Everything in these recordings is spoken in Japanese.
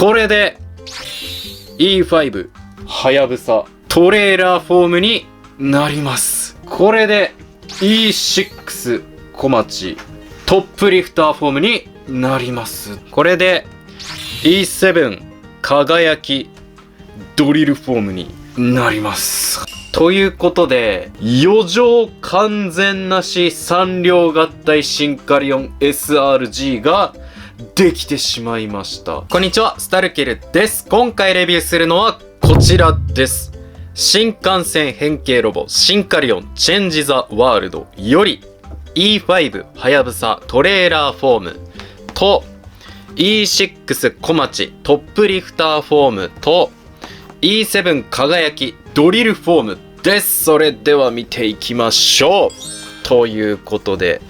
これで E5 はやぶさトレーラーフォームになります。これで E6 小町トップリフターフォームになります。これで E7 輝きドリルフォームになります。ということで、余剰完全なし3両合体シンカリオン SRG ができてしまいました。こんにちは、スタルケルです。今回レビューするのはこちらです。新幹線変形ロボシンカリオンチェンジザワールドより E5 はやぶさトレーラーフォームと E6 小町トップリフターフォームと E7 輝きドリルフォームです。それでは見ていきましょう。ということで、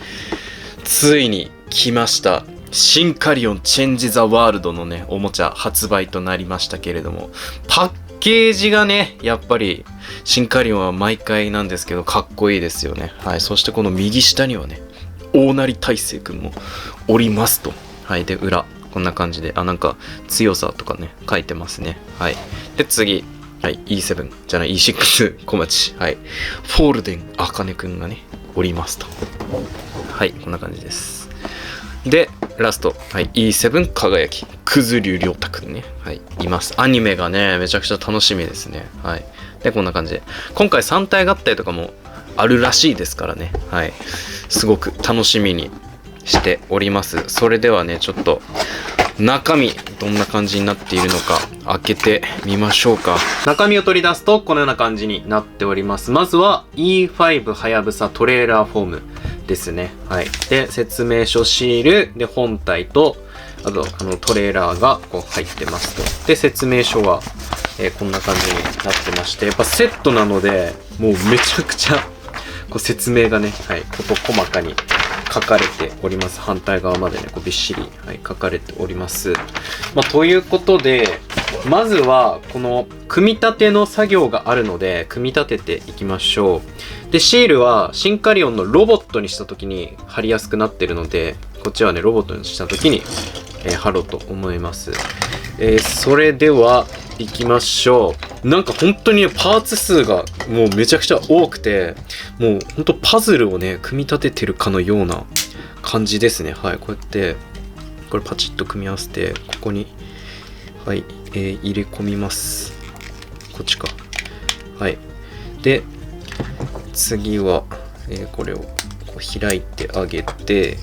ついに来ました。シンカリオンチェンジザワールドのね、おもちゃ発売となりましたけれども、パッケージがね、やっぱりシンカリオンは毎回なんですけど、かっこいいですよね。はい。そしてこの右下にはね、大成大成くんもおりますと。はい。で、裏。こんな感じで、なんか強さとかね、書いてますね。はい。で、次。はい。E7 じゃない、E6 小町。はい。フォールデンあかねくんがね、おりますと。はい。こんな感じです。で、ラスト。はい。E7 輝き。くずりゅうりょうたくんね。はい。います。アニメがね、めちゃくちゃ楽しみですね。はい。で、こんな感じで。今回3体合体とかもあるらしいですからね。はい。すごく楽しみにしております。それではね、ちょっと、中身どんな感じになっているのか開けてみましょうか。中身を取り出すとこのような感じになっております。まずは E5 はやぶさトレーラーフォームですね。はい。で、説明書シールで本体とあとトレーラーがこう入ってますと。で、説明書が、こんな感じになってまして、やっぱセットなのでもうめちゃくちゃこう説明がね、はい、事細かに書かれております。反対側までね、こうびっしり、はい、書かれております。ということで、まずは、この、組み立ての作業があるので、組み立てていきましょう。で、シールは、シンカリオンのロボットにした時に貼りやすくなってるので、こっちはね、ロボットにした時に、貼ろうと思います。それでは、行きましょう。なんか本当にパーツ数がもうめちゃくちゃ多くて、もう本当パズルをね、組み立ててるかのような感じですね。はい、こうやって、これパチッと組み合わせて、ここに、はい、入れ込みます。こっちか。はい。で、次は、これをこう開いてあげて、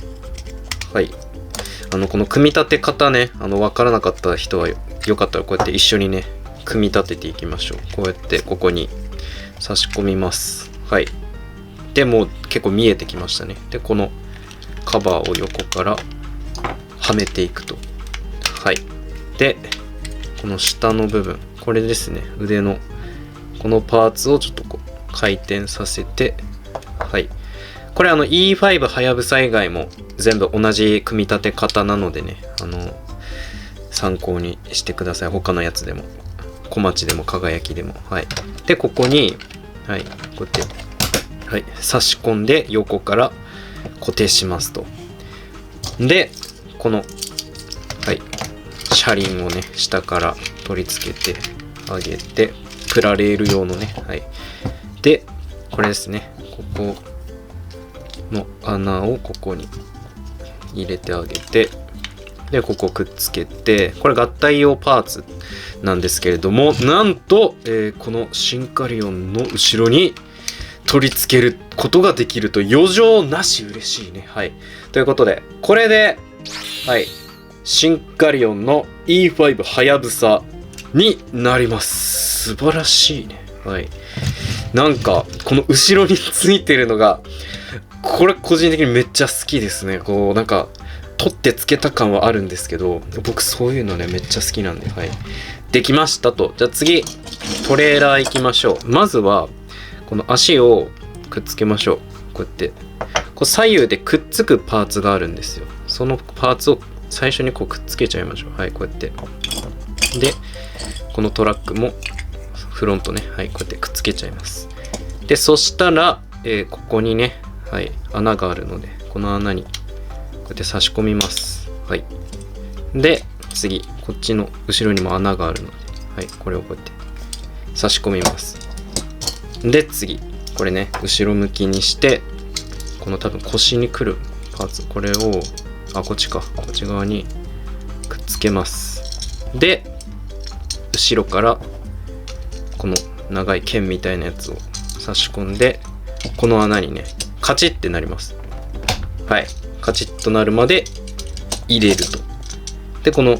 はい。この組み立て方ね、わからなかった人はよかったらこうやって一緒にね、組み立てていきましょう。こうやってここに差し込みます。はい。で、もう結構見えてきましたね。で、このカバーを横からはめていくと。はい。で、この下の部分、これですね、腕のこのパーツをちょっとこう回転させて、はい。これE5 はやぶさ以外も全部同じ組み立て方なのでね、参考にしてください。他のやつでも。小町でも輝きでも。はい。で、ここに、はい、こうやって、はい、差し込んで横から固定しますと。で、この、はい、車輪をね、下から取り付けてあげて、プラレール用のね、はい。で、これですね、ここの穴をここに入れてあげて、で、ここくっつけて、これ合体用パーツなんですけれども、なんと、このシンカリオンの後ろに取り付けることができると、余剰なし嬉しいね。はい。ということで、これで、はい、シンカリオンの E5 はやぶさになります。素晴らしいね。はい。なんか、この後ろについてるのが、これ個人的にめっちゃ好きですね。こう、なんか、取ってつけた感はあるんですけど、僕そういうのね、めっちゃ好きなんで、はい。できましたと。じゃあ次、トレーラー行きましょう。まずは、この足をくっつけましょう。こうやって。こう左右でくっつくパーツがあるんですよ。そのパーツを最初にこうくっつけちゃいましょう。はい、こうやって。で、このトラックも、フロントね、はい、こうやってくっつけちゃいます。で、そしたら、ここにね、はい、穴があるので、この穴にこうやって差し込みます。はい。で、次、ここっちの後ろにも穴があるので、はい、これをこうやって差し込みます。で、次、これね、後ろ向きにして、この多分腰に来るパーツ、これを、こっちか、こっち側にくっつけます。で、後ろから、この長い剣みたいなやつを差し込んで、この穴にね、カチッってなります。はい、カチッとなるまで入れると。で、この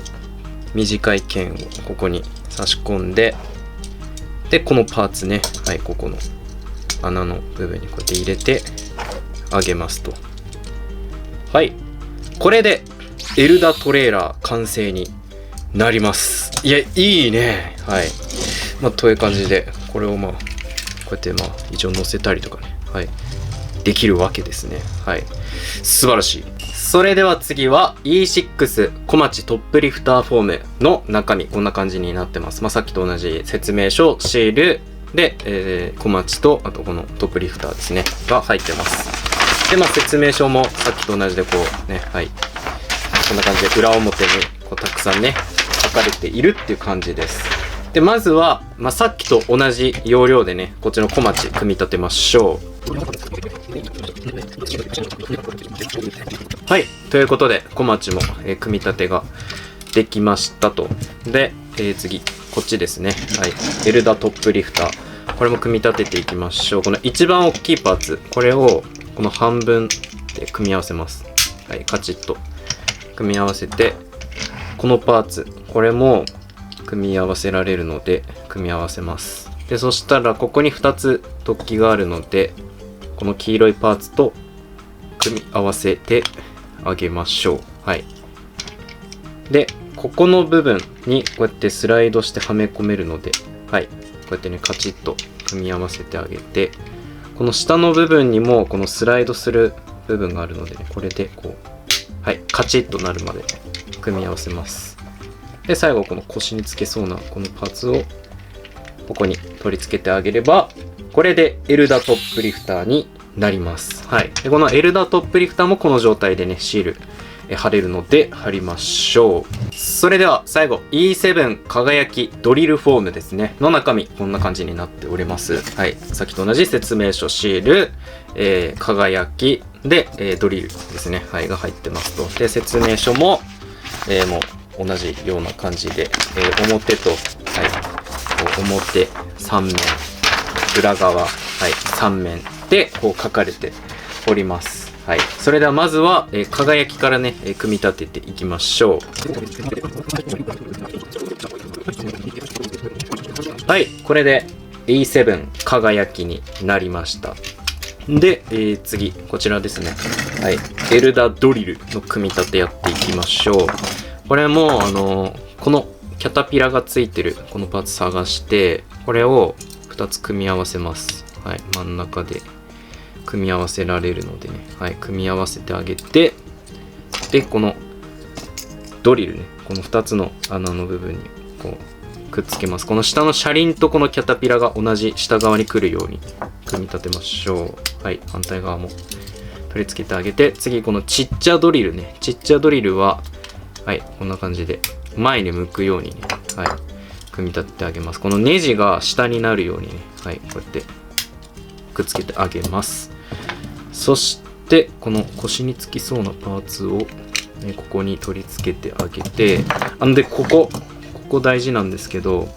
短い剣をここに差し込んで、で、このパーツね、はい、ここの穴の部分にこうやって入れてあげますと。はい、これでエルダトレーラー完成になります。いや、いいね。はい。という感じで、これをこうやって一応乗せたりとかね、はい、できるわけですね。はい。素晴らしい。それでは次は E6 小町トップリフターフォームの中身、こんな感じになってます。さっきと同じ説明書、シールで、小町と、あとこのトップリフターですね、が入ってます。で、説明書もさっきと同じでこうね、はい。こんな感じで裏表にこうたくさんね、書かれているっていう感じです。で、まずは、さっきと同じ要領でね、こっちの小町組み立てましょう。はい、ということで小町も、組み立てができましたと。で、次こっちですね。はい、エルダトップリフター、これも組み立てていきましょう。この一番大きいパーツ、これをこの半分で組み合わせます。はい、カチッと組み合わせて、このパーツ、これも組み合わせられるので組み合わせます。で、そしたらここに2つ突起があるので、この黄色いパーツと組み合わせてあげましょう。はい。で、ここの部分にこうやってスライドしてはめ込めるので、はい。こうやってね、カチッと組み合わせてあげて、この下の部分にもこのスライドする部分があるのでね、これでこう、はい、カチッとなるまで組み合わせます。で、最後この腰につけそうなこのパーツをここに取り付けてあげれば、これでエルダトップリフターになります。はい。で、このエルダトップリフターもこの状態でね、シール貼れるので貼りましょう。それでは最後 E7 輝きドリルフォームですねの中身、こんな感じになっております。はい。さっきと同じ説明書、シール、輝きで、ドリルですね、はい、が入ってますと。で、説明書も、もう同じような感じで、表と、はい、表3面、裏側、はい、3面でこう書かれております。はい、それではまずは、輝きからね、組み立てていきましょう。はい、これで E7 輝きになりました。で、次こちらですね。はい、エルダドリルの組み立てやっていきましょう。これもこのキャタピラがついてるこのパーツ探して、これを2つ組み合わせます。はい、真ん中で組み合わせられるのでね、はい、組み合わせてあげて、で、このドリルね、この2つの穴の部分にこうくっつけます。この下の車輪とこのキャタピラが同じ下側に来るように組み立てましょう。はい、反対側も取り付けてあげて、次このちっちゃドリルね、ちっちゃドリルは、はい、こんな感じで前に向くようにね、はい、組み立ててあげます。このネジが下になるようにね、はい、こうやってくっつけてあげます。そしてこの腰につきそうなパーツを、ね、ここに取り付けてあげて、でここ大事なんですけど、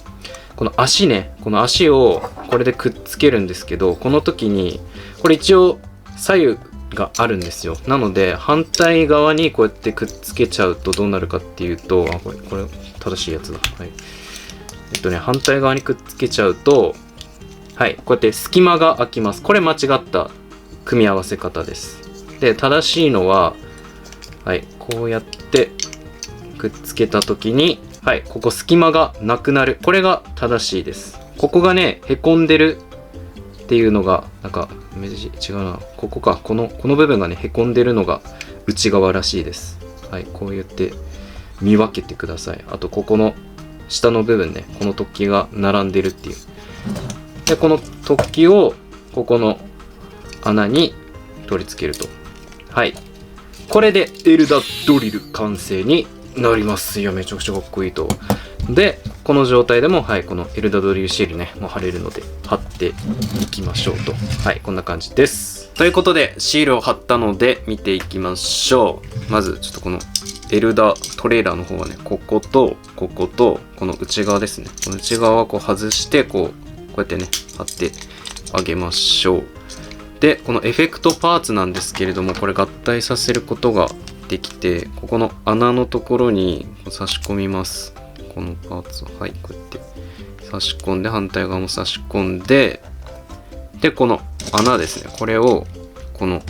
この足ね、この足をこれでくっつけるんですけど、この時にこれ一応左右があるんですよ。なので反対側にこうやってくっつけちゃうとどうなるかっていうと、これ正しいやつだ。はい。反対側にくっつけちゃうと、はい、こうやって隙間が空きます。これ間違った組み合わせ方です。で、正しいのは、はい、こうやってくっつけた時に、はい、ここ隙間がなくなる。これが正しいです。ここがね、へこんでるっていうのが、なんか、違うな。ここか。この部分がね、へこんでるのが内側らしいです。はい、こうやって見分けてください。あと、ここの下の部分ね、この突起が並んでるっていう。で、この突起をここの穴に取り付けると。はい。これでエルダドリル完成になります。いや、めちゃくちゃかっこいいと。で、この状態でも、はい、この LW シールね、もう貼れるので、貼っていきましょうと。はい、こんな感じです。ということで、シールを貼ったので、見ていきましょう。まず、ちょっとこの、エルダトレーラーの方はね、ここと、ここと、この内側ですね。この内側はこう外して、こうやってね、貼ってあげましょう。で、このエフェクトパーツなんですけれども、これ合体させることができて、ここの穴のところに差し込みます。このパーツを、はい、こうやって差し込んで、反対側も差し込んで、で、この穴ですね。これを、この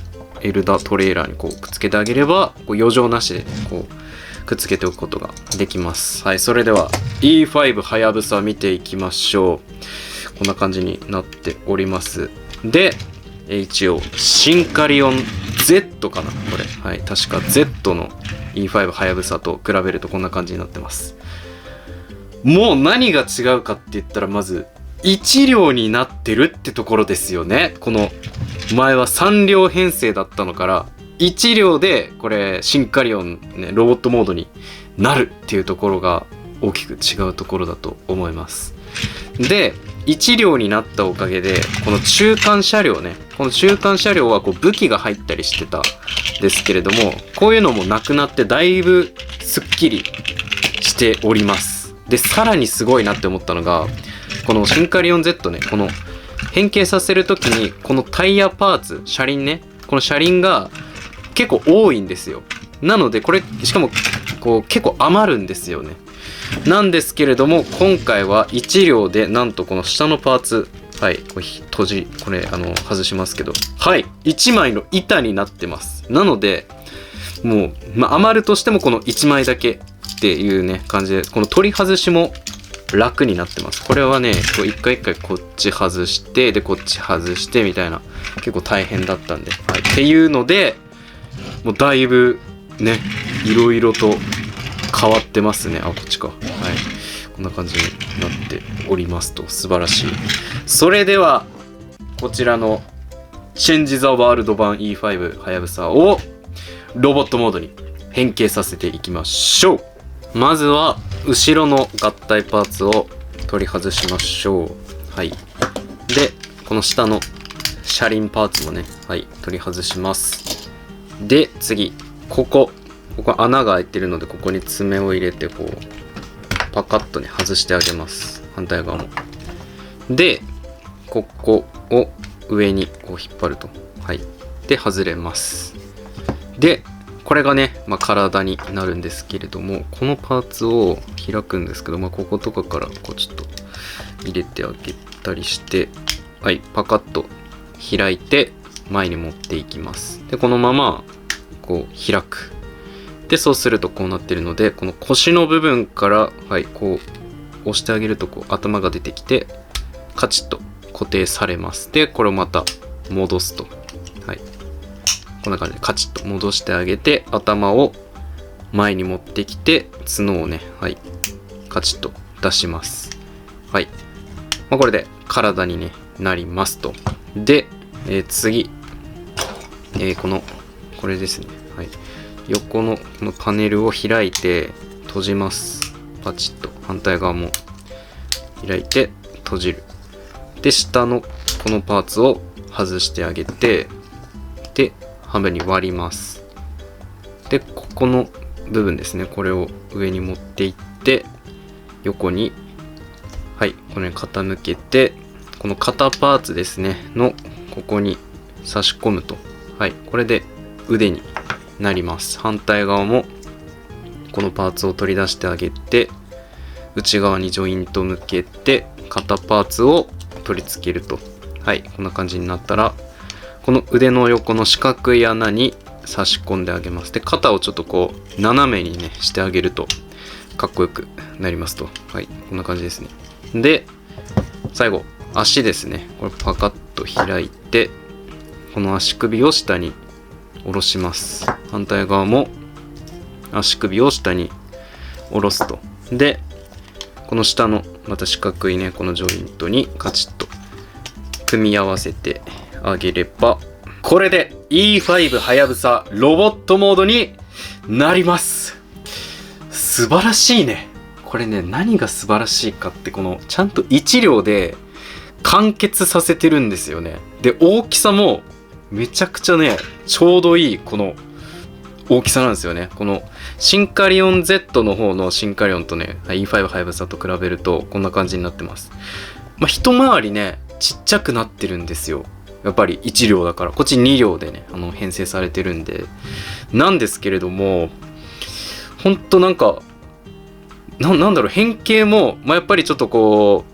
エルダトレーラーにこうくっつけてあげれば、こう余剰なしでこうくっつけておくことができます。はい、それでは E5 はやぶさ見ていきましょう。こんな感じになっております。で、一応、シンカリオン Z かなこれ。はい、確か Z の E5 はやぶさと比べるとこんな感じになってます。もう何が違うかって言ったら、まず1両になってるってところですよね。この前は3両編成だったのから1両でこれシンカリオンねロボットモードになるっていうところが大きく違うところだと思います。で、1両になったおかげでこの中間車両ね、この中間車両はこう武器が入ったりしてたんですけれども、こういうのもなくなってだいぶすっきりしております。で、さらにすごいなって思ったのが、このシンカリオン Z ね、この変形させるときにこのタイヤパーツ、車輪ね、この車輪が結構多いんですよ。なのでこれしかもこう結構余るんですよね。なんですけれども、今回は1両でなんとこの下のパーツ、はい、これこれ外しますけど、はい、1枚の板になってます。なのでもう、余るとしてもこの1枚だけっていうね感じで、この取り外しも楽になってます。これはね、こう一回一回こっち外して、でこっち外してみたいな、結構大変だったんで、はい、っていうのでもうだいぶね、いろいろと変わってますね。あ、こっちか。はい、こんな感じになっておりますと。素晴らしい。それではこちらのチェンジ・ザ・ワールド版 E5 はやぶさをロボットモードに変形させていきましょう。まずは後ろの合体パーツを取り外しましょう。はい。で、この下の車輪パーツもね、はい、取り外します。で、次、ここ穴が開いてるので、ここに爪を入れて、こう、パカッとね、外してあげます。反対側も。で、ここを上にこう引っ張ると。はい。で、外れます。で、これがね、体になるんですけれども、このパーツを開くんですけど、こことかからこうちょっと入れてあげたりして、はい、パカッと開いて前に持っていきます。で、このままこう開く。で、そうするとこうなってるので、この腰の部分から、はい、こう押してあげるとこう頭が出てきて、カチッと固定されます。で、これをまた戻すと。はい。こんな感じでカチッと戻してあげて、頭を前に持ってきて、角をね、はい、カチッと出します。はい。これで体に、ね、なりますと。で、次、これですね。はい。横のこのパネルを開いて閉じます。パチッと。反対側も開いて閉じる。で、下のこのパーツを外してあげて、で、半分に割ります。で、ここの部分ですね。これを上に持っていって、横に、はい、このように傾けて、この肩パーツですね、の、ここに差し込むと。はい、これで腕になります。反対側も、このパーツを取り出してあげて、内側にジョイント向けて、肩パーツを取り付けると。はい、こんな感じになったら、この腕の横の四角い穴に差し込んであげます。で、肩をちょっとこう斜めにねしてあげるとかっこよくなりますと。はい、こんな感じですね。で、最後足ですね。これパカッと開いて、この足首を下に下ろします。反対側も足首を下に下ろすと。で、この下のまた四角いねこのジョイントにカチッと組み合わせてあげれば、これで E5 はやぶさロボットモードになります。素晴らしいね。これね、何が素晴らしいかって、このちゃんと1両で完結させてるんですよね。で、大きさもめちゃくちゃね、ちょうどいいこの大きさなんですよね。このシンカリオン Z の方のシンカリオンとね、E5 ハヤブサと比べるとこんな感じになってます。一回りね、ちっちゃくなってるんですよ。やっぱり1両だから、こっち2両でね、編成されてるんで。なんですけれども、ほんとなんか、なんだろう、変形も、やっぱりちょっとこ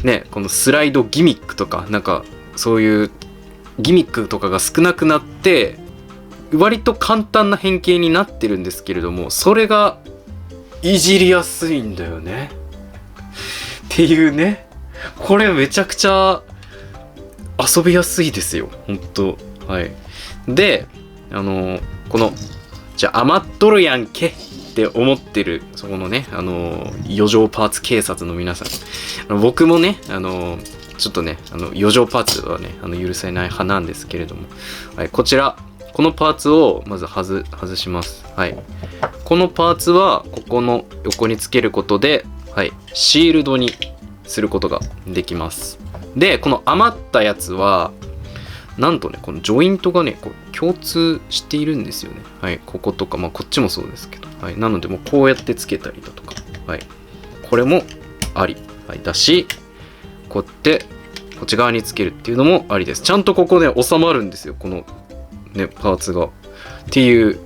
う、ね、このスライドギミックとか、なんか、そういうギミックとかが少なくなって、割と簡単な変形になってるんですけれども、それがいじりやすいんだよね。っていうね。これめちゃくちゃ遊びやすいですよ。ほんと。はい。で、この、じゃあ余っとるやんけって思ってる、そこのね、余剰パーツ警察の皆さん。僕もね、ちょっとね、余剰パーツはね、許せない派なんですけれども、はい、こちら、このパーツをまず外します。はい。このパーツは、ここの横につけることで、はい、シールドにすることができます。で、この余ったやつは、なんとね、このジョイントがね、こう共通しているんですよね。はい、こことか、こっちもそうですけど。はい、なので、もうこうやってつけたりだとか、はい、これもあり、はい、だし、こうやって、こっち側につけるっていうのもありです。ちゃんとここね、収まるんですよ、このね、パーツが。っていう、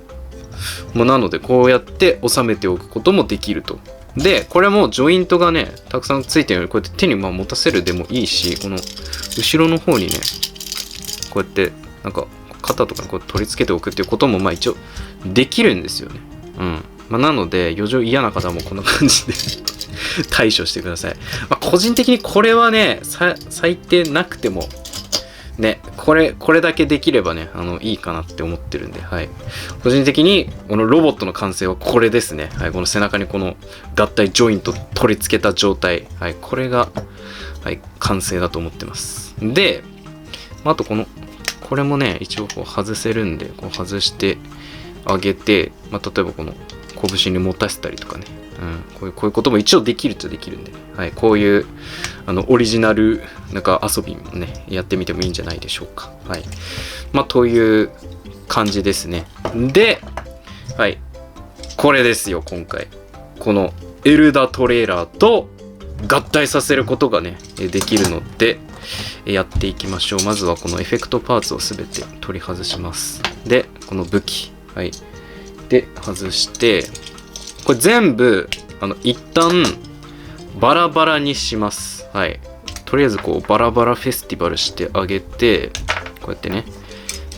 なので、こうやって収めておくこともできると。で、これもジョイントがね、たくさんついてるので、こうやって手に持たせるでもいいし、この後ろの方にね、こうやってなんか肩とかにこう取り付けておくっていうことも一応できるんですよね。うん。なので余剰嫌な方もこんな感じで対処してください。個人的にこれはね、最低なくてもね、これだけできればね、いいかなって思ってるんで、はい。個人的にこのロボットの完成はこれですね。はい。この背中にこの合体ジョイント取り付けた状態、はい。これが、はい、完成だと思ってます。で、あとこれもね、一応こう外せるんで、こう外してあげて、例えばこの拳に持たせたりとかね、こういうことも一応できるっちゃできるんで、はい、こういうオリジナルなんか遊びもね、やってみてもいいんじゃないでしょうか。はい。という感じですね。で、はい、これですよ、今回。このエルダトレーラーと合体させることがね、できるので、やっていきましょう。まずはこのエフェクトパーツをすべて取り外します。で、この武器。はい。で、外して、これ全部、一旦、バラバラにします。はい。とりあえず、こう、バラバラフェスティバルしてあげて、こうやってね。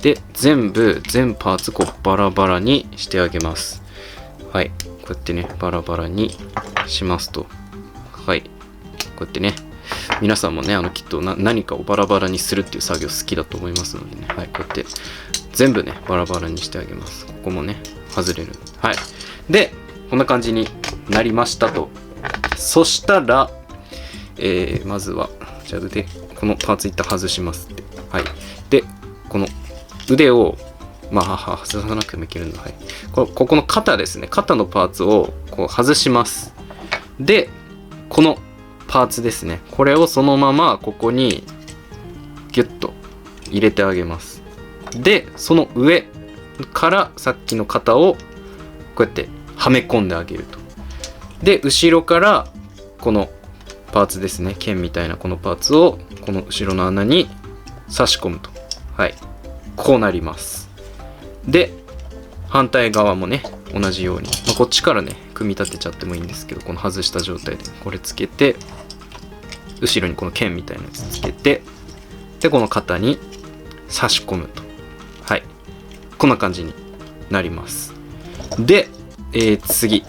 で、全パーツ、こう、バラバラにしてあげます。はい。こうやってね、バラバラにしますと。はい。こうやってね。皆さんもね、きっと何かをバラバラにするっていう作業好きだと思いますのでね。はい。こうやって、全部ね、バラバラにしてあげます。ここもね、外れる。はい。で、こんな感じになりましたと。そしたら、まずは、じゃあ腕、このパーツ一旦外しますって。はい。で、この腕を、外さなくてもいけるんだ。はい。ここの肩ですね。肩のパーツをこう外します。で、このパーツですね。これをそのままここにギュッと入れてあげます。で、その上からさっきの肩をこうやってはめ込んであげると。で、後ろからこのパーツですね。剣みたいなこのパーツをこの後ろの穴に差し込むと。はい。こうなります。で、反対側もね、同じように。こっちからね、組み立てちゃってもいいんですけど、この外した状態でこれつけて、後ろにこの剣みたいなやつつけて、で、この肩に差し込むと。はい。こんな感じになります。で、次、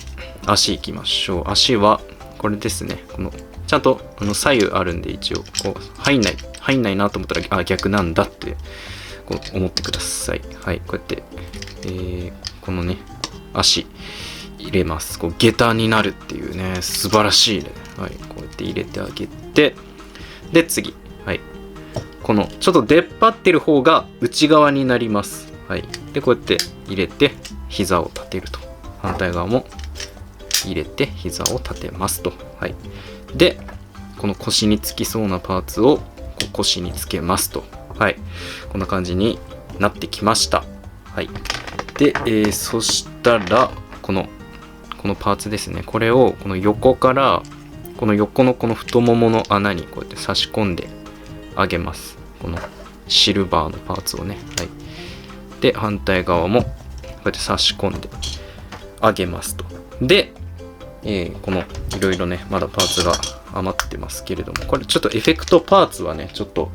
足いきましょう。足は、これですね。このちゃんと左右あるんで、一応、こう、入んないなと思ったら、逆なんだって、こう思ってください。はい。こうやって、このね、足入れます。こう、下駄になるっていうね、素晴らしいね。はい。こうやって入れてあげて、で、次。はい。この、ちょっと出っ張ってる方が内側になります。はい。で、こうやって入れて、膝を立てると。反対側も入れて膝を立てますと。はい。で、この腰につきそうなパーツをこう腰につけますと。はい。こんな感じになってきました。はい。で、そしたら、このパーツですね。これをこの横から、この横のこの太ももの穴にこうやって差し込んであげます。このシルバーのパーツをね。はい。で、反対側もこうやって差し込んであげますと。で、このいろいろね、まだパーツが余ってますけれども、これちょっとエフェクトパーツはね、ちょっと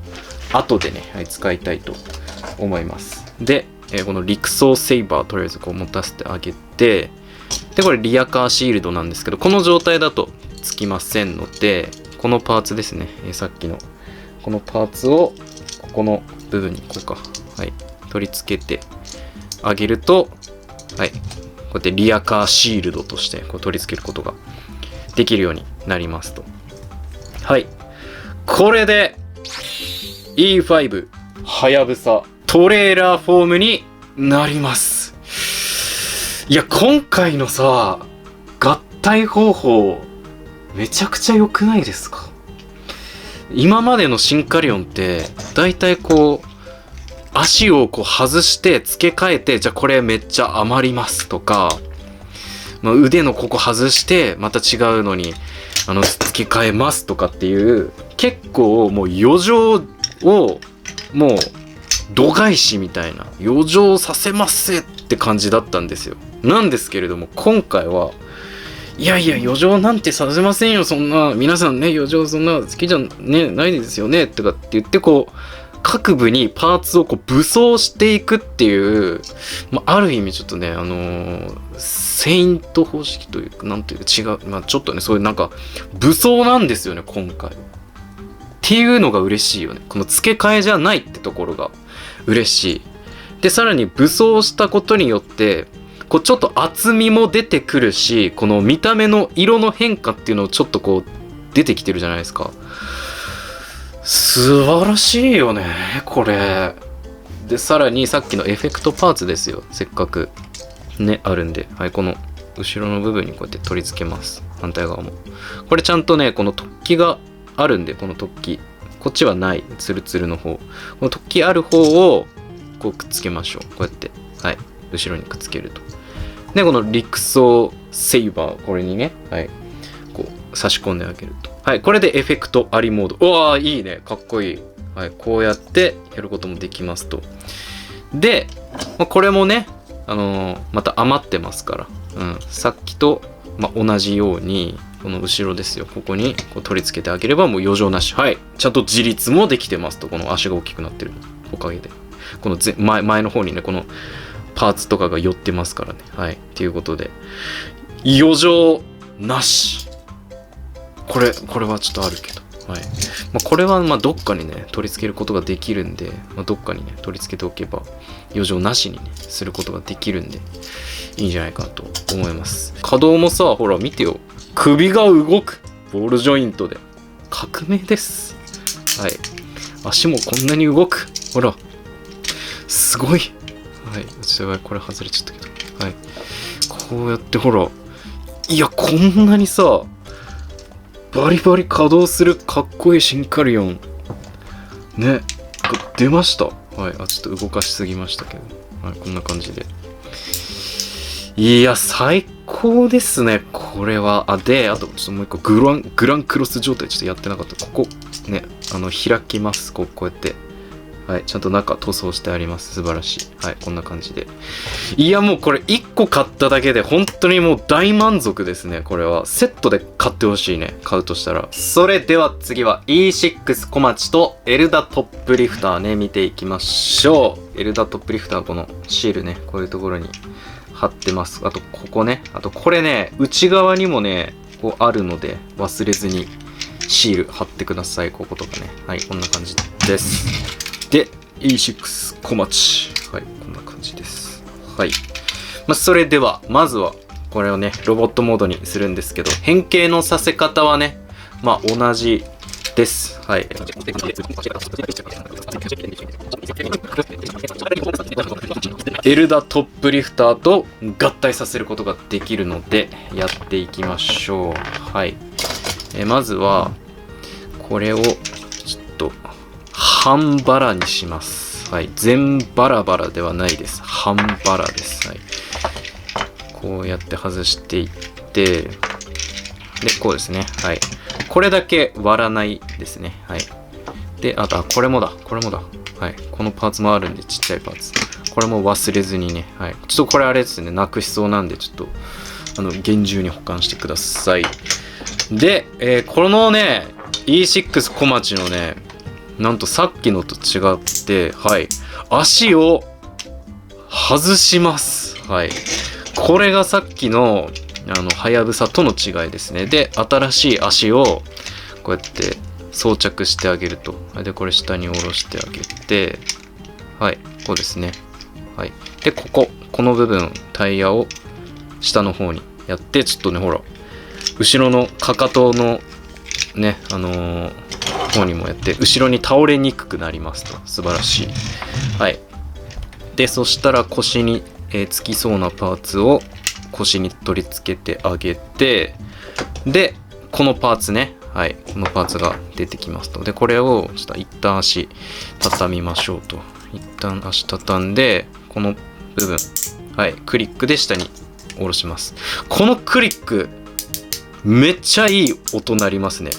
後でね、はい、使いたいと思います。で、この陸送セイバーとりあえずこう持たせてあげて、で、これリアカーシールドなんですけど、この状態だとつきませんので、このパーツですね、さっきのこのパーツをここの部分にこうか、はい、取り付けてあげると、はい、こうやってリアカーシールドとしてこう取り付けることができるようになりますと。はい、これで E5 はやぶさトレーラーフォームになります。いや、今回のさ、合体方法めちゃくちゃ良くないですか？今までのシンカリオンってだいたいこう足をこう外して付け替えて、じゃあこれめっちゃ余りますとか、まあ、腕のここ外してまた違うのに付け替えますとかっていう結構もう余剰をもう度外視みたいな余剰させますって感じだったんですよ。なんですけれども今回はいやいや余剰なんてさせませんよ、そんな皆さんね余剰そんな好きじゃねないですよねとかって言ってこう各部にパーツをこう武装していくっていう、まあ、ある意味ちょっとねセイント方式というかなんというか違う、まあ、ちょっとねそういうなんか武装なんですよね今回っていうのが嬉しいよね。この付け替えじゃないってところが嬉しい。でさらに武装したことによってこうちょっと厚みも出てくるし、この見た目の色の変化っていうのをちょっとこう出てきてるじゃないですか。素晴らしいよねこれで。さらにさっきのエフェクトパーツですよ、せっかくねあるんで、はい、この後ろの部分にこうやって取り付けます。反対側もこれちゃんとねこの突起があるんで、この突起こっちはないツルツルの方、この突起ある方をこうくっつけましょう。こうやってはい後ろにくっつけると。でこの陸送セイバーこれにね、はい、こう差し込んであげると。はい、これでエフェクトありモード。うわーいいね、かっこいい。はい、こうやってやることもできますと。で、これもね、また余ってますから、さっきと、同じようにこの後ろですよ、ここにこう取り付けてあげればもう余剰なし。はい、ちゃんと自立もできてますと。この足が大きくなってるおかげで、この前の方にねこのパーツとかが寄ってますからね。はい、っていうことで余剰なし。これはちょっとあるけど、はい、これはどっかにね取り付けることができるんで、どっかにね取り付けておけば余剰なしにねすることができるんでいいんじゃないかなと思います。可動もさ、ほら見てよ、首が動くボールジョイントで革命です。はい、足もこんなに動く、ほらすごい。はい、ちょっとこれ外れちゃったけど、はい、こうやってほら、いやこんなにさバリバリ稼働するかっこいいシンカリオンね出ました。はい、ちょっと動かしすぎましたけど、はい、こんな感じで、いや最高ですねこれは。であとちょっともう一個グランクロス状態ちょっとやってなかった。ここね開きます。こうやって、はい、ちゃんと中塗装してあります。素晴らしい。はい、こんな感じで。いやもうこれ1個買っただけで本当にもう大満足ですね。これはセットで買ってほしいね、買うとしたら。それでは次は E6 小町とエルダトップリフターね見ていきましょう。エルダトップリフターこのシールねこういうところに貼ってます。あとここね、あとこれね内側にもねこうあるので忘れずにシール貼ってください。こことかね。はい、こんな感じです。で E6 小町、はい、こんな感じです。はい、それではまずはこれをねロボットモードにするんですけど、変形のさせ方はね同じです。はい、エルダトップリフターと合体させることができるのでやっていきましょう。はい。まずはこれをちょっと半バラにします。はい。全バラバラではないです。半バラです。はい。こうやって外していって、で、こうですね。はい。これだけ割らないですね。はい。で、あと、これもだ。これもだ。はい。このパーツもあるんで、ちっちゃいパーツ。これも忘れずにね。はい。ちょっとこれあれですね。なくしそうなんで、ちょっと、厳重に保管してください。で、このね、E6 小町のね、なんとさっきのと違って、はい。足を外します。はい。これがさっきの、はやぶさとの違いですね。で、新しい足を、こうやって装着してあげると。で、これ下に下ろしてあげて、はい。こうですね。はい。で、この部分、タイヤを下の方にやって、ちょっとね、ほら、後ろのかかとのね、方にもやって、後ろに倒れにくくなりますと。素晴らしい。はい。で、そしたら腰に、つきそうなパーツを腰に取り付けてあげて、で、このパーツね。はい。このパーツが出てきますと。で、これを、ちょっと一旦足畳みましょうと。一旦足畳んで、この部分、はい。クリックで下に下ろします。このクリック、めっちゃいい音鳴りますね。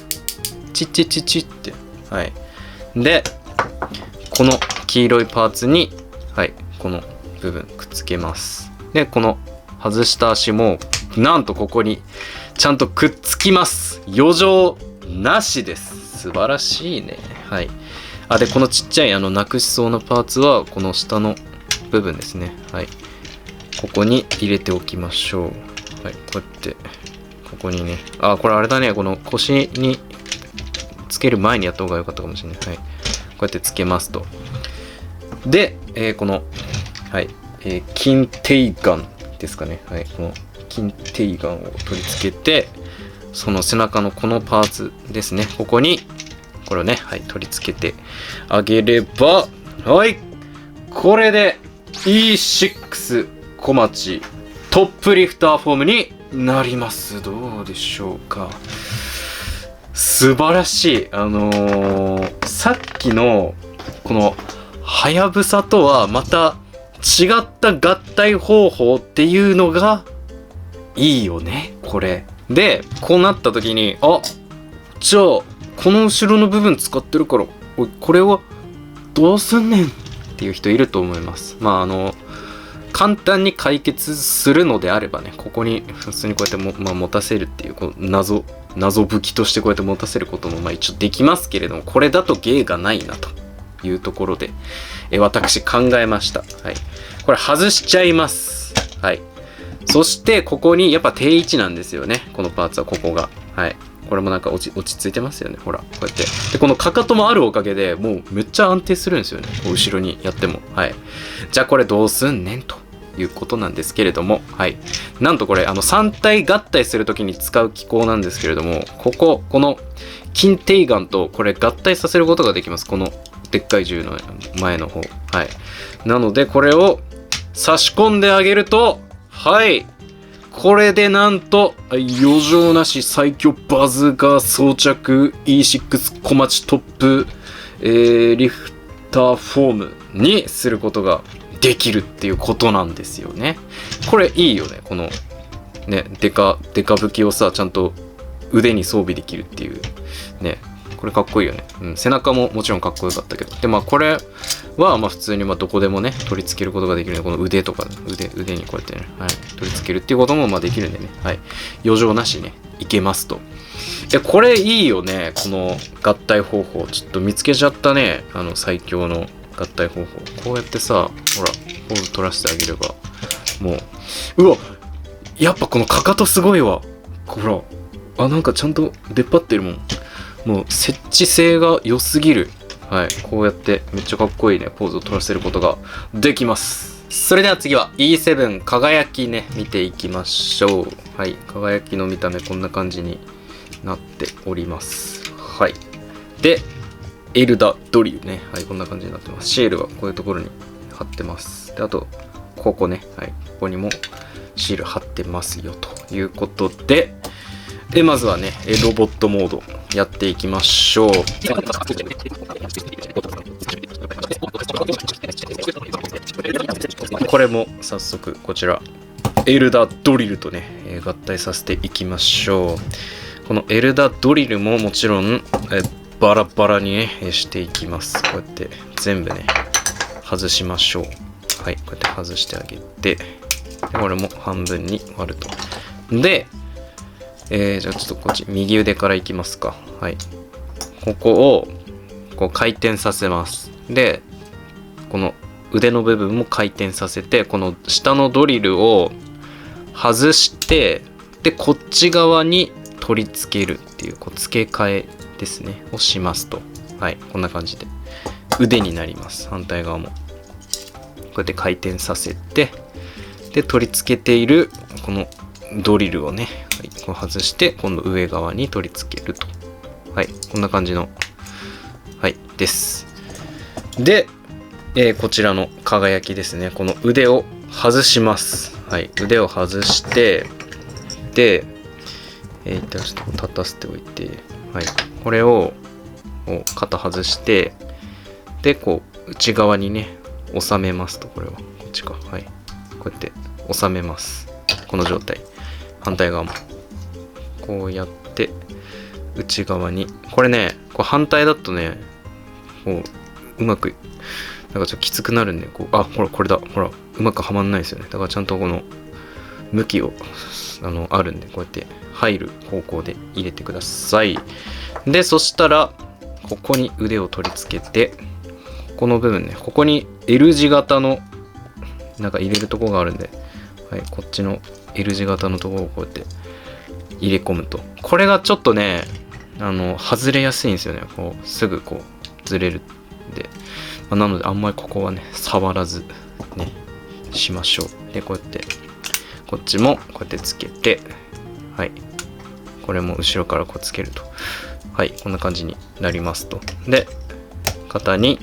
チッチッチッチッって。はい。で、この黄色いパーツに、はい。この部分くっつけます。で、この外した足も、なんとここにちゃんとくっつきます。余剰なしです。素晴らしいね。はい。で、このちっちゃいなくしそうなパーツは、この下の部分ですね。はい。ここに入れておきましょう。はい。こうやって、ここにね。これあれだね。この腰につける前にやった方が良かったかもしれない。はい。こうやってつけますと。で、この、はい。キンテイガンですかね。はい。このキンテイガンを取り付けて、その背中のこのパーツですね。ここに、これをね、はい。取り付けてあげれば、はい。これで E6 小町トップリフターフォームになります。どうでしょうか。素晴らしい。さっきの、この、はやぶさとはまた違った合体方法っていうのがいいよね、これ。で、こうなった時に、じゃあ、この後ろの部分使ってるから、これはどうすんねんっていう人いると思います。簡単に解決するのであればね、ここに普通にこうやって持たせるっていう、こう謎武器としてこうやって持たせることも一応できますけれども、これだと芸がないなというところで、私考えました。はい。これ外しちゃいます。はい。そしてここにやっぱ定位置なんですよね。このパーツはここが。はい。これもなんか落ち着いてますよね。ほら、こうやって。で、このかかともあるおかげでもうめっちゃ安定するんですよね。こう後ろにやっても。はい。じゃあこれどうすんねんということなんですけれども。はい。なんとこれ、3体合体するときに使う機構なんですけれども、このキンテイガンとこれ合体させることができます。このでっかい銃の前の方。はい。なので、これを差し込んであげると、はい。これでなんと、余剰なし最強バズガー装着 E6 小町トップ、リフターフォームにすることができるっていうことなんですよね。これいいよね。この、ね、デカ武器をさ、ちゃんと腕に装備できるっていう。ね。これかっこいいよね。うん。背中ももちろんかっこよかったけど。で、これは、普通にどこでもね、取り付けることができるね。この腕とか、腕にこうやってね、はい。取り付けるっていうこともできるんでね。はい。余剰なしね、いけますと。これいいよね。この合体方法。ちょっと見つけちゃったね。最強の合体方法。こうやってさ、ほら、ポーズ取らせてあげれば、もう、うわ、やっぱこのかかとすごいわ。ほら、なんかちゃんと出っ張ってるもん。もう設置性が良すぎる。はい。こうやってめっちゃかっこいいね、ポーズを取らせることができます。それでは次は E7 輝きね、見ていきましょう。はい。輝きの見た目こんな感じになっております。はい。で、エルダドリルね。はい、こんな感じになってます。シールはこういうところに貼ってます。で、あと、ここね。はい、ここにもシール貼ってますよ、ということで、まずはね、ロボットモードやっていきましょう。これも早速こちらエルダドリルとね、合体させていきましょう。このエルダドリルももちろん、バラバラにね、していきます。こうやって全部ね外しましょう。はい、こうやって外してあげて、でこれも半分に割ると。で、じゃあちょっとこっち右腕からいきますか。はい、ここをこう回転させます。でこの腕の部分も回転させて、この下のドリルを外して、でこっち側に取り付けるっていう、こう付け替えですねをしますと。はい、こんな感じで腕になります。反対側もこうやって回転させて、で取り付けているこのドリルをね、はい、こう外して今度上側に取り付けると。はい、こんな感じの、はいです。で、こちらの輝きですね。この腕を外します。はい、腕を外して、で、ちょっと立たせておいて、はい、これを肩外して、でこう内側にね収めますと。これはこっちか。はい、こうやって収めます。この状態。反対側もこうやって内側に、これねこう反対だとねこううまくなんかちょっときつくなるんで、こう、あ、ほらこれだ、ほらうまくはまんないですよね。だからちゃんとこの向きをあるんで、こうやって入る方向で入れてください。でそしたらここに腕を取り付けて、この部分ね、ここに L 字型のなんか入れるとこがあるんで、はい、こっちの L 字型のところをこうやって入れ込むと、これがちょっとね外れやすいんですよね。こうすぐこうずれるんで、なのであんまりここはね触らずねしましょう。でこうやってこっちもこうやってつけて、はい、これも後ろからこうつけると、はい、こんな感じになりますと。で肩に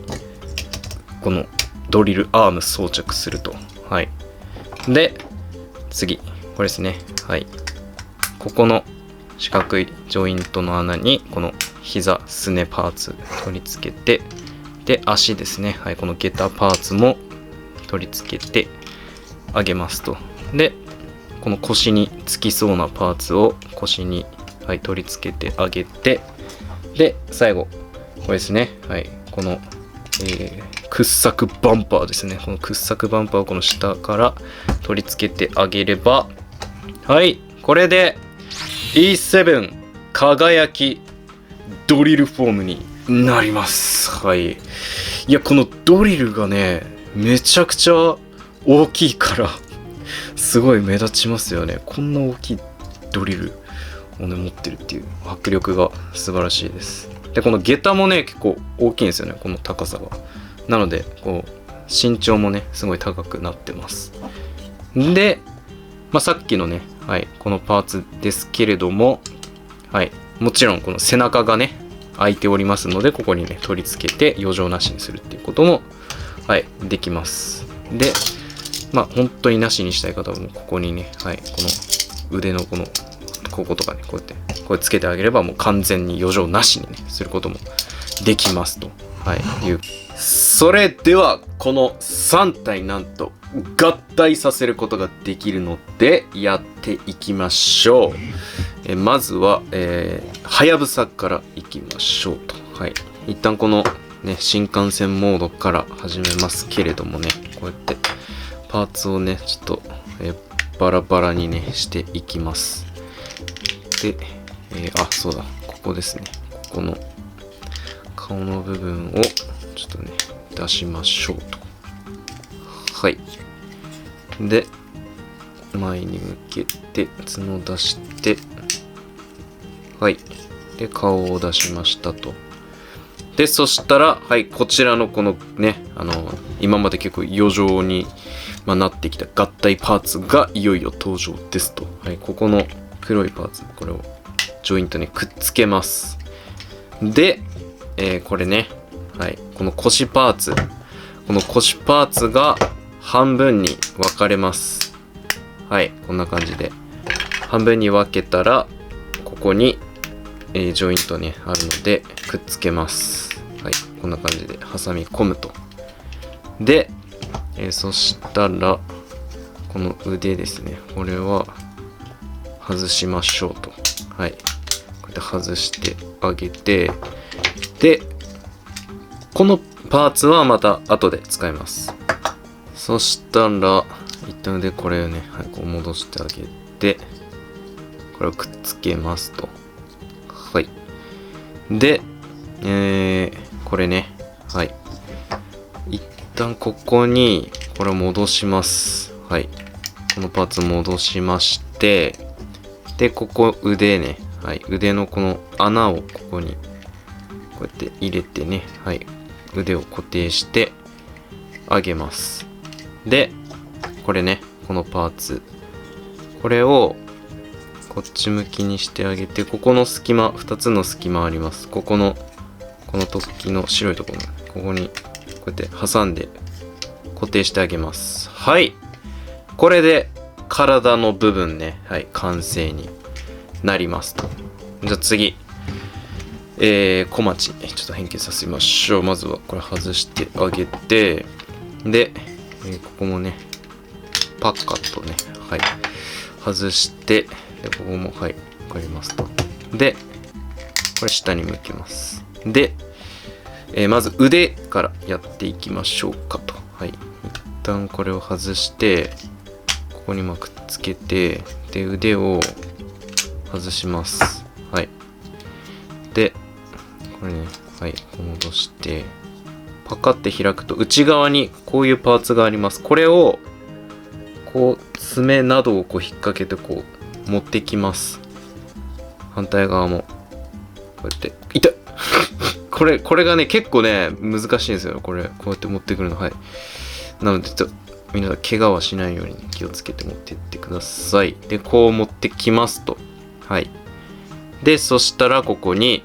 このドリルアーム装着すると。はい、で次これですね。はい、ここの四角いジョイントの穴にこの膝すねパーツ取り付けて、で足ですね。はい、このゲタパーツも取り付けてあげますと。でこの腰につきそうなパーツを腰に、はい、取り付けてあげて、で最後これですね。はい、この、掘削バンパーですね。この掘削バンパーをこの下から取り付けてあげれば、はい、これで E7 輝きドリルフォームになります。はい、いやこのドリルがねめちゃくちゃ大きいからすごい目立ちますよね。こんな大きいドリルをね持ってるっていう迫力が素晴らしいです。でこの下駄もね結構大きいんですよね、この高さが。なのでこう身長もねすごい高くなってます。で、さっきのね、はい、このパーツですけれども、はい、もちろんこの背中がね開いておりますので、ここにね取り付けて余剰なしにするっていうことも、はい、できます。で本当になしにしたい方はもうここにね、はい、この腕のこことかねこうやってこれつけてあげればもう完全に余剰なしにねすることもできますと、はい、いう。それではこの3体なんと合体させることができるのでやっていきましょう。まずははやぶさからいきましょうと。はい、一旦このね新幹線モードから始めますけれどもね、こうやってパーツをねちょっと、バラバラにねしていきます。で、そうだ、ここですね。ここの顔の部分をちょっとね出しましょうと。はい、で前に向けて角出して、はい、で顔を出しましたと。でそしたら、はい、こちらのこのね今まで結構余剰に、なってきた合体パーツがいよいよ登場ですと。はい、ここの黒いパーツ、これをジョイントにくっつけます。で、これねはい、この腰パーツ、この腰パーツが半分に分かれます。はい、こんな感じで半分に分けたら、ここに、ジョイントねあるのでくっつけます。はい、こんな感じで挟み込むと。で、そしたらこの腕ですね、これは外しましょうと。はい、こうやって外してあげて、でこのパーツはまた後で使います。そしたら一旦でこれをね、はい、こう戻してあげて、これをくっつけますと。はい。で、これね、はい。一旦ここにこれを戻します。はい。このパーツ戻しまして、で、ここ腕ね、はい。腕のこの穴をここにこうやって入れてね、はい。腕を固定してあげます。で、これね、このパーツ、これをこっち向きにしてあげて、ここの隙間、2つの隙間あります。この突起の白いところ、ここにこうやって挟んで固定してあげます。はい、これで体の部分ね、はい、完成になりますと。じゃあ次、小町ちょっと変形させましょう。まずはこれ外してあげて、で、ここもねパッカッとね、はい、外して、でここもはい分かりますと。でこれ下に向けます。で、まず腕からやっていきましょうかと。はい、一旦これを外してここにくっつけて、で腕を外します。はい、でこれね、はい、戻してパカって開くと内側にこういうパーツがあります。これをこう爪などをこう引っ掛けてこう持ってきます。反対側もこうやって、痛っこれがね結構ね難しいんですよ。こうやって持ってくるの。はい、なので皆さん怪我はしないように気をつけて持っていってください。でこう持ってきますと。はい、でそしたらここに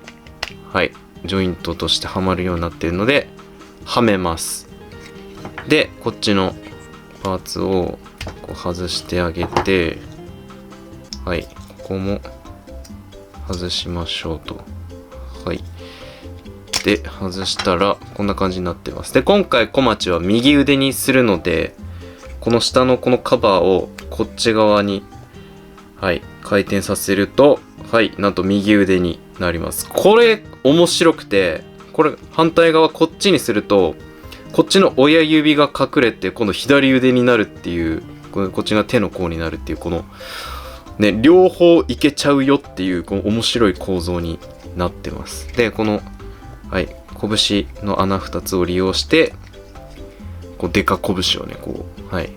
はいジョイントとしてはまるようになっているのではめます。でこっちのパーツをこう外してあげて、はい、ここも外しましょうと。はい、で外したらこんな感じになってます。で今回小町は右腕にするので、この下のこのカバーをこっち側にはい回転させると、はいなんと右腕になります。これ面白くて、これ反対側こっちにするとこっちの親指が隠れて今度左腕になるっていう、こっちが手の甲になるっていう、このね両方いけちゃうよっていうこの面白い構造になってます。でこのはい拳の穴2つを利用してこうでか拳をねこうはいこ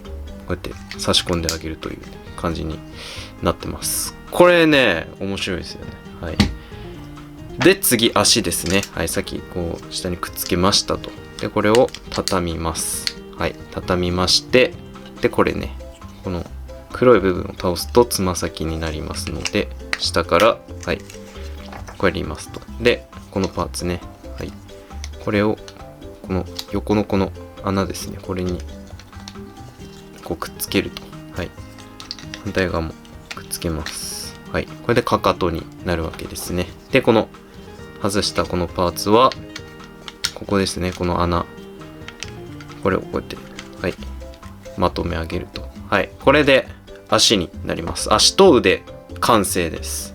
うやって差し込んであげるという感じになってます。これね面白いですよね。はい、で次足ですね。はい、さっきこう下にくっつけましたと。でこれを畳みます。はい、畳みまして、でこれねこの黒い部分を倒すとつま先になりますので、下からはいこうやりますと。でこのパーツね、はい、これをこの横のこの穴ですね、これにこうくっつけると。はい、反対側もくっつけます。はい、これでかかとになるわけですね。でこの外したこのパーツはここですね、この穴、これをこうやってはいまとめ上げると。はい、これで足になります。足と腕完成です。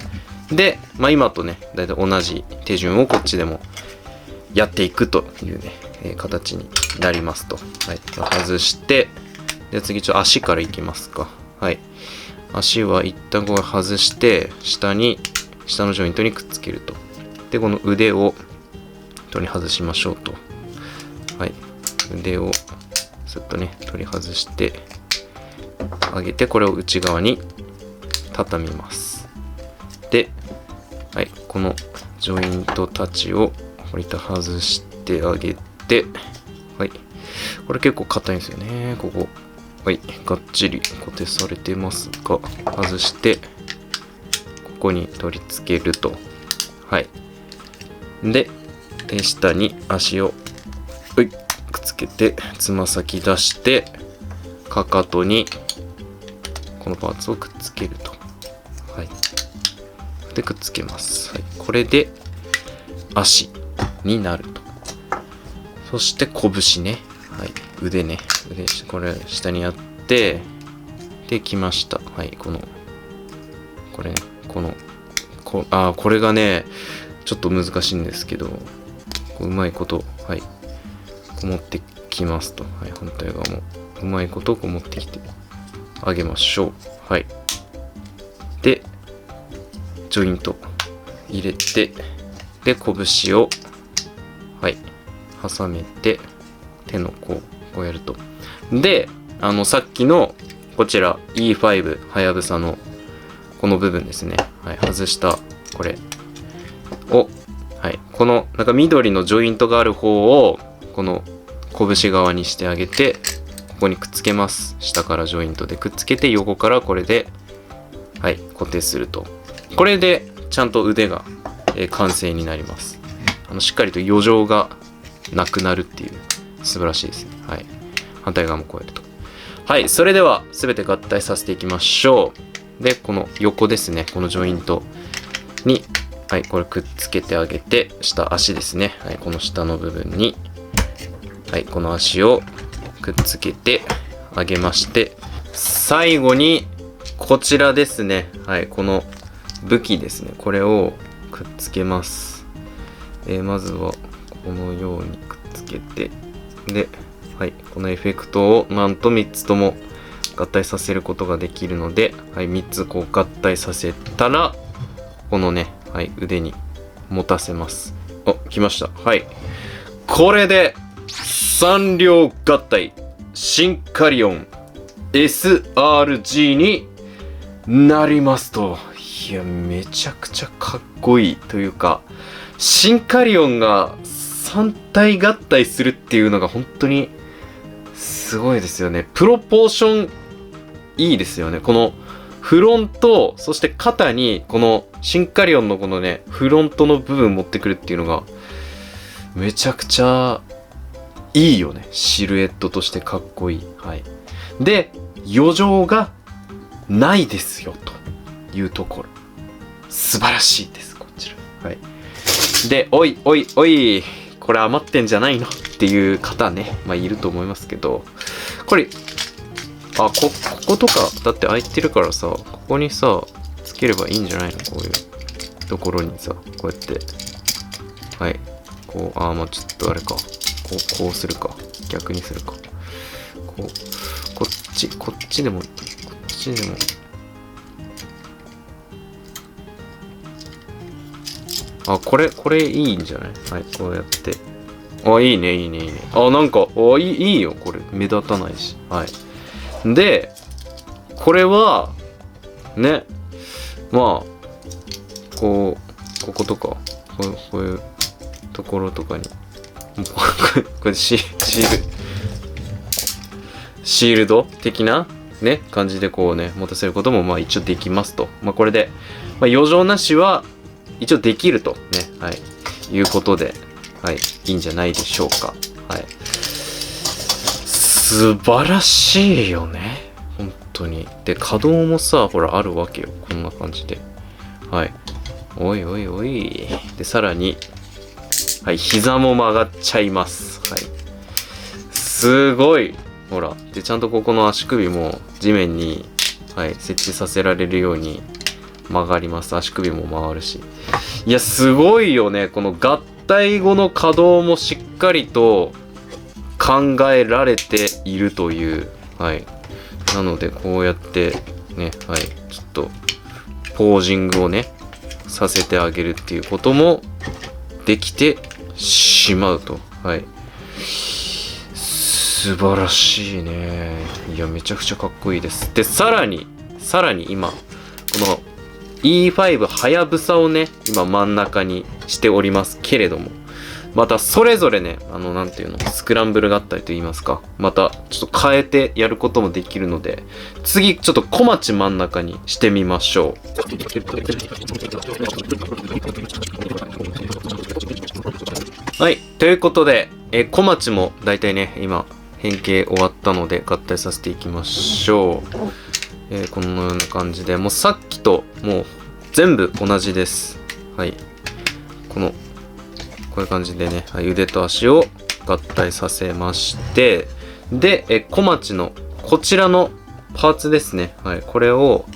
で、今とねだいたい同じ手順をこっちでもやっていくというね、形になりますと。はい、外して、で次ちょっと足からいきますか。はい、足は一旦これ外して下のジョイントにくっつけると。でこの腕を取り外しましょうと。はい、腕をすっとね取り外してあげて、これを内側に畳みます。で、はい、このジョイントたちを割と外してあげて、はい、これ結構硬いんですよね。ここはいがっちり固定されてますが、外してここに取り付けると。はい、で下に足をけて、つま先出して、かかとにこのパーツをくっつけると。はい。で、くっつけます。はい。これで足になると。そして拳ね。はい。腕ね。腕、これ下にやって、で、きました。はい。これね。これがね、ちょっと難しいんですけど、うまいこと、はい。こう持ってきますと。はい。反対側もうまいことこう持ってきてあげましょう。はい。で、ジョイント入れて、で、拳を、はい。挟めて、手のこうやると。で、さっきの、こちら E5 はやぶさのこの部分ですね。はい。外したこれを、はい。このなんか緑のジョイントがある方をこの拳側にしてあげて、ここにくっつけます。下からジョイントでくっつけて、横からこれで、はい、固定すると。これでちゃんと腕が、完成になります。しっかりと余剰がなくなるっていう素晴らしいですね。はい。反対側もこうやると。はい。それでは全て合体させていきましょう。で、この横ですね。このジョイントに、はい、これくっつけてあげて、下足ですね。はい、この下の部分に、はい、この足をくっつけてあげまして、最後にこちらですね。はい、この武器ですね。これをくっつけます。まずはこのようにくっつけて、で、はい、このエフェクトをなんと3つとも合体させることができるので、はい、3つこう合体させたら、このね、はい、腕に持たせます。あ、来ました。はい。これで、3両合体、シンカリオン SRG になりますと。いや、めちゃくちゃかっこいいというか、シンカリオンが3体合体するっていうのが本当にすごいですよね。プロポーションいいですよね。このフロント、そして肩にこのシンカリオンのこのね、フロントの部分持ってくるっていうのがめちゃくちゃいいよね。シルエットとしてかっこいい。はい。で、余剰がないですよというところ。素晴らしいです、こちら。はい。で、おい、これ余ってんじゃないのっていう方ね、まあいると思いますけど、これ、こことか、だって空いてるからさ、ここにさ、つければいいんじゃないの？こういうところにさ、こうやって。はい。こう、まあちょっとあれか。こうするか。逆にするか。こっちでも、こっちでも。これいいんじゃない？はい、こうやって。いいね。なんか、いいよ、これ。目立たないし。はい。で、これは、ね、まあ、こことか、こういうところとかに、これシールド的なね、感じでこうね、持たせることもまあ一応できますと。まあこれで、まあ余剰なしは一応できるとね、はい、いうことで、はい、いいんじゃないでしょうか。はい。素晴らしいよね。本当に。で、可動もさ、ほら、あるわけよ。こんな感じで。はい。おい。で、さらに、はい、膝も曲がっちゃいます。はい。すごい。ほら。で、ちゃんとここの足首も地面に、はい、設置させられるように曲がります。足首も回るし。いや、すごいよね。この合体後の可動もしっかりと、考えられているという、はい。なので、こうやってね、はい、ちょっとポージングをね、させてあげるっていうこともできてしまうと。はい。素晴らしいね。いや、めちゃくちゃかっこいいです。で、さらに今、この E5 はやぶさをね、今真ん中にしておりますけれども、またそれぞれね、なんていうの、スクランブル合体と言いますか、またちょっと変えてやることもできるので、次ちょっと小町真ん中にしてみましょう。はい、ということで小町もだいたいね、今、変形終わったので合体させていきましょう。このような感じで、もうさっきともう全部同じです。はい。こういう感じでね、はい、腕と足を合体させまして、で、小町のこちらのパーツですね。はい。これを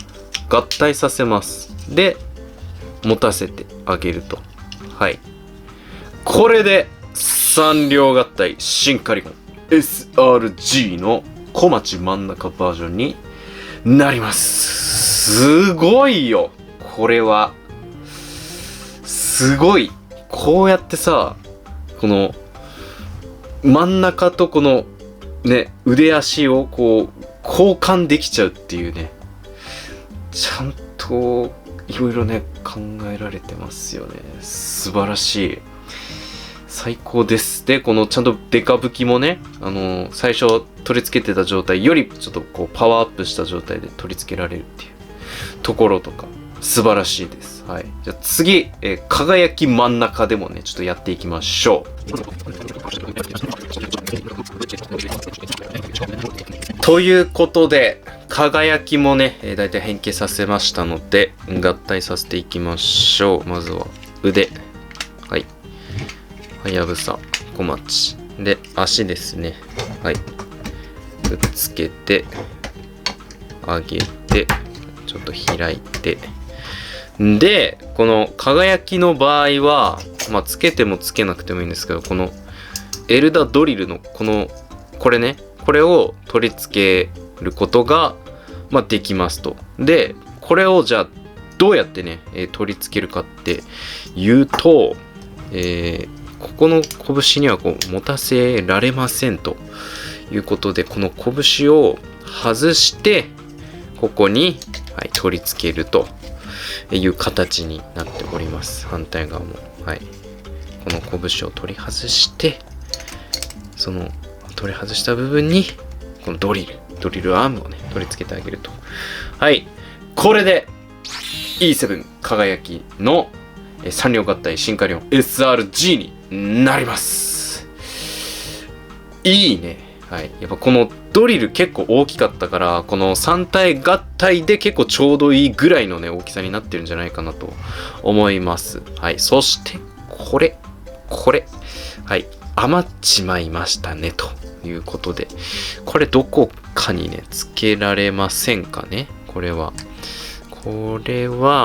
合体させます。で、持たせてあげると。はい。これで、3両合体シンカリオン SRG の小町真ん中バージョンになります。すごいよ。これは。すごい。こうやってさ、この真ん中とこのね、腕足をこう交換できちゃうっていうね。ちゃんといろいろね、考えられてますよね。素晴らしい。最高です。で、このちゃんとデカ武器もね、最初取り付けてた状態よりちょっとこうパワーアップした状態で取り付けられるっていうところとか素晴らしいです。はい。じゃあ次、輝き真ん中でもね、ちょっとやっていきましょう。ということで、輝きもね、だいたい変形させましたので、合体させていきましょう。まずは腕。はい。はやぶさ、小町。で、足ですね。はい。くっつけて、上げて、ちょっと開いて。で、この輝きの場合は、まあ、つけてもつけなくてもいいんですけど、このエルダドリルのこれね、これを取り付けることが、まあ、できますと。で、これをじゃあ、どうやってね、取り付けるかっていうと、ここの拳にはこう持たせられませんということで、この拳を外して、ここに、はい、取り付けるという形になっております。反対側も。はい。この拳を取り外して、その取り外した部分に、このドリルアームをね、取り付けてあげると。はい。これで、E7 輝きの3両合体シンカリオン SRG になります。いいね。はい。やっぱこのドリル結構大きかったから、この3体合体で結構ちょうどいいぐらいのね、大きさになってるんじゃないかなと思います。はい。そして、これ。はい。余っちまいましたね、ということで。これどこかにね、つけられませんかね、これは。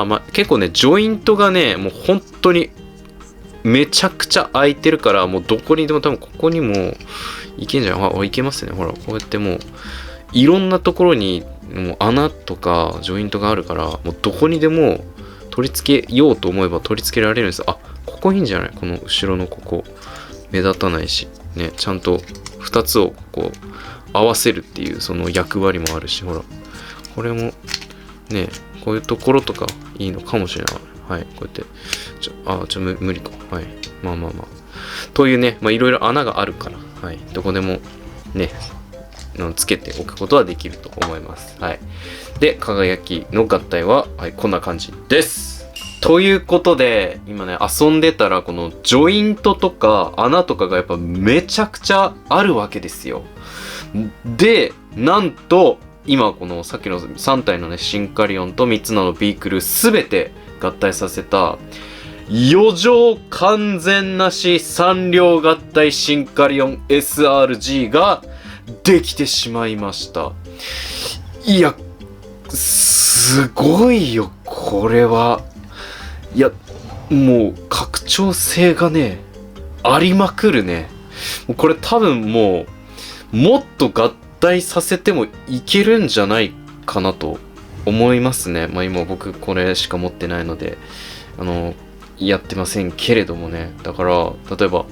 まあ、結構ね、ジョイントがね、もう本当にめちゃくちゃ空いてるから、もうどこにでも多分ここにもいけんじゃん。いけますね。ほら、こうやってもう、いろんなところにもう穴とかジョイントがあるから、もうどこにでも取り付けようと思えば取り付けられるんです。あ、ここいいんじゃない？この後ろのここ。目立たないし、ね、ちゃんと2つをこう合わせるっていうその役割もあるし、ほら、これもね、こういうところとかいいのかもしれない。はい、こうやって、無理か。はい、まあ。というね、まあいろいろ穴があるから、はい、どこでもね、つけておくことはできると思います。はい。で、輝きの合体は、はい、こんな感じです。ということで、今ね、遊んでたら、このジョイントとか穴とかがやっぱめちゃくちゃあるわけですよ。で、なんと、今このさっきの3体のね、シンカリオンと3つのビークルすべて合体させた、余剰完全なし3両合体シンカリオン SRG ができてしまいました。いや、すごいよ、これは。いや、もう拡張性がね、ありまくるね。これ多分もっと合体させてもいけるんじゃないかなと思いますね。まあ今僕これしか持ってないので、やってませんけれどもね。だから、例えば、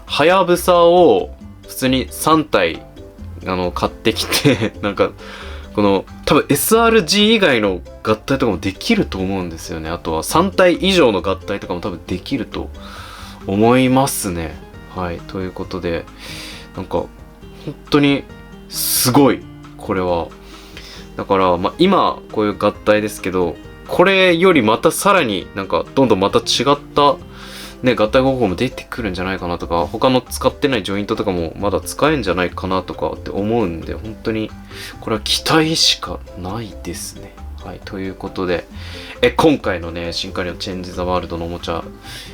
はやぶさを普通に3体、買ってきて、なんか、この、多分 SRG 以外の合体とかもできると思うんですよね。あとは3体以上の合体とかも多分できると思いますね。はい。ということで、なんか、本当にすごい、これは。だから、まあ今、こういう合体ですけど、これよりまたさらになんか、どんどんまた違った、ね、合体方法も出てくるんじゃないかなとか、他の使ってないジョイントとかもまだ使えんじゃないかなとかって思うんで、本当に、これは期待しかないですね。はい、ということで、今回のね、シンカリオンチェンジ・ザ・ワールドのおもちゃ、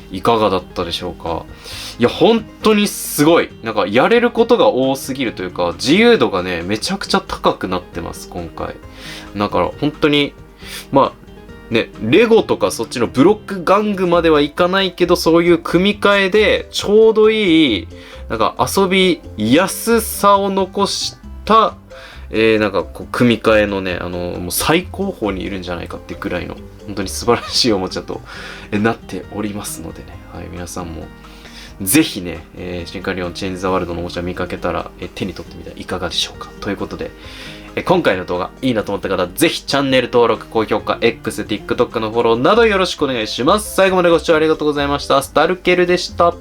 いかがだったでしょうか。いや、本当にすごい。なんか、やれることが多すぎるというか、自由度がね、めちゃくちゃ高くなってます、今回。だから、本当に、まあ、ね、レゴとかそっちのブロック玩具まではいかないけど、そういう組み替えで、ちょうどいい、なんか遊びやすさを残した、なんかこう組み替えのね、もう最高峰にいるんじゃないかっていうくらいの、本当に素晴らしいおもちゃとなっておりますのでね、はい、皆さんも、ぜひね、シンカリオンチェンジ・ザ・ワールドのおもちゃ見かけたら、手に取ってみてはいかがでしょうか。ということで、今回の動画いいなと思った方、ぜひチャンネル登録、高評価、X、TikTok のフォローなどよろしくお願いします。最後までご視聴ありがとうございました。スタルケルでした。